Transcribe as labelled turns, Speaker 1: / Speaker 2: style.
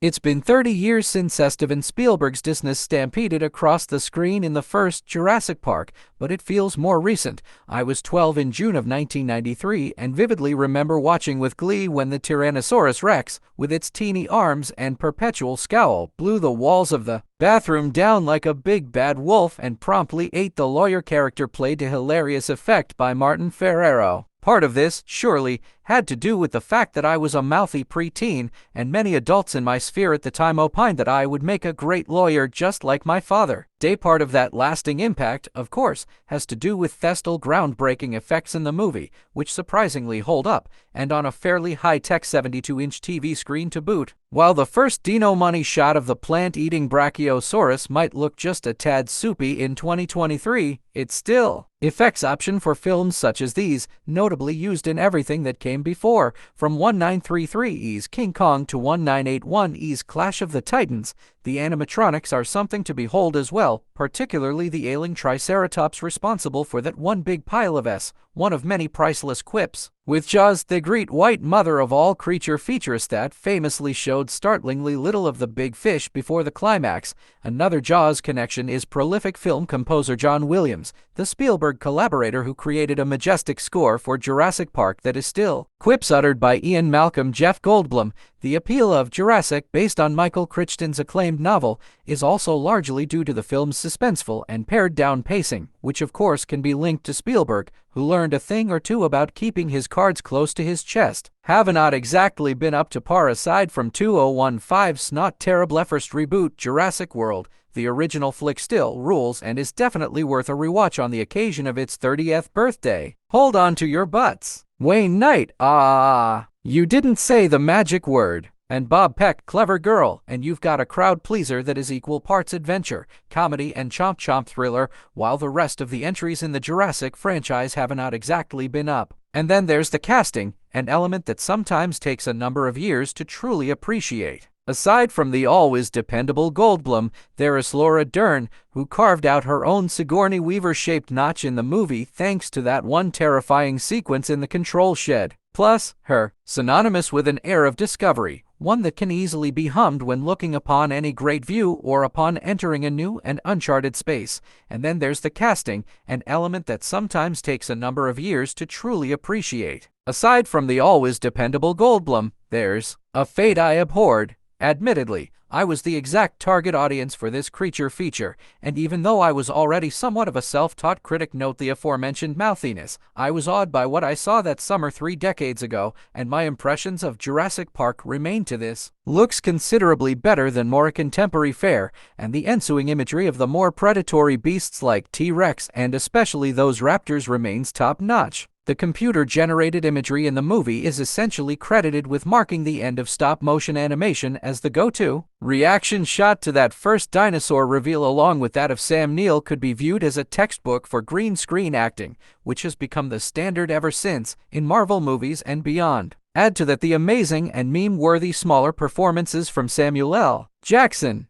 Speaker 1: It's been 30 years since Steven Spielberg's Disney stampeded across the screen in the first Jurassic Park, but it feels more recent. I was 12 in June of 1993 and vividly remember watching with glee when the Tyrannosaurus Rex, with its teeny arms and perpetual scowl, blew the walls of the bathroom down like a big bad wolf and promptly ate the lawyer character played to hilarious effect by Martin Ferrero. Part of this, surely, had to do with the fact that I was a mouthy preteen, and many adults in my sphere at the time opined that I would make a great lawyer just like my father. Part of that lasting impact, of course, has to do with Thestal groundbreaking effects in the movie, which surprisingly hold up, and on a fairly high-tech 72-inch TV screen to boot. While the first Dino Money shot of the plant-eating Brachiosaurus might look just a tad soupy in 2023, it's still effects option for films such as these, notably used in everything that came before, from 1933's King Kong to 1981's Clash of the Titans. The animatronics are something to behold as well, particularly the ailing Triceratops responsible for that one big pile of one of many priceless quips. With Jaws, the great white mother of all creature features that famously showed startlingly little of the big fish before the climax. Another Jaws connection is prolific film composer John Williams, the Spielberg collaborator who created a majestic score for Jurassic Park that is still quips uttered by Ian Malcolm Jeff Goldblum. The appeal of Jurassic, based on Michael Crichton's acclaimed novel, is also largely due to the film's suspenseful and pared-down pacing, which of course can be linked to Spielberg, who learned a thing or two about keeping his cards close to his chest. Have not exactly been up to par aside from 2015's not terrible first reboot Jurassic World. The original flick still rules and is definitely worth a rewatch on the occasion of its 30th birthday. Hold on to your butts. Wayne Knight, you didn't say the magic word. And Bob Peck, clever girl, and you've got a crowd pleaser that is equal parts adventure, comedy, and chomp thriller, while the rest of the entries in the Jurassic franchise have not exactly been up. And then there's the casting, an element that sometimes takes a number of years to truly appreciate. Aside from the always dependable Goldblum, there is Laura Dern, who carved out her own Sigourney Weaver-shaped notch in the movie thanks to that one terrifying sequence in the control shed. Plus, her, synonymous with an air of discovery, one that can easily be hummed when looking upon any great view or upon entering a new and uncharted space. And then there's the casting, an element that sometimes takes a number of years to truly appreciate. Aside from the always dependable Goldblum, there's a fate I abhorred. Admittedly, I was the exact target audience for this creature feature, and even though I was already somewhat of a self-taught critic, note the aforementioned mouthiness, I was awed by what I saw that summer 3 decades ago, and my impressions of Jurassic Park remain to this. Looks considerably better than more contemporary fare, and the ensuing imagery of the more predatory beasts like T-Rex and especially those raptors remains top-notch. The computer-generated imagery in the movie is essentially credited with marking the end of stop-motion animation as the go-to reaction shot to that first dinosaur reveal, along with that of Sam Neill, could be viewed as a textbook for green screen acting, which has become the standard ever since in Marvel movies and beyond. Add to that the amazing and meme-worthy smaller performances from Samuel L. Jackson,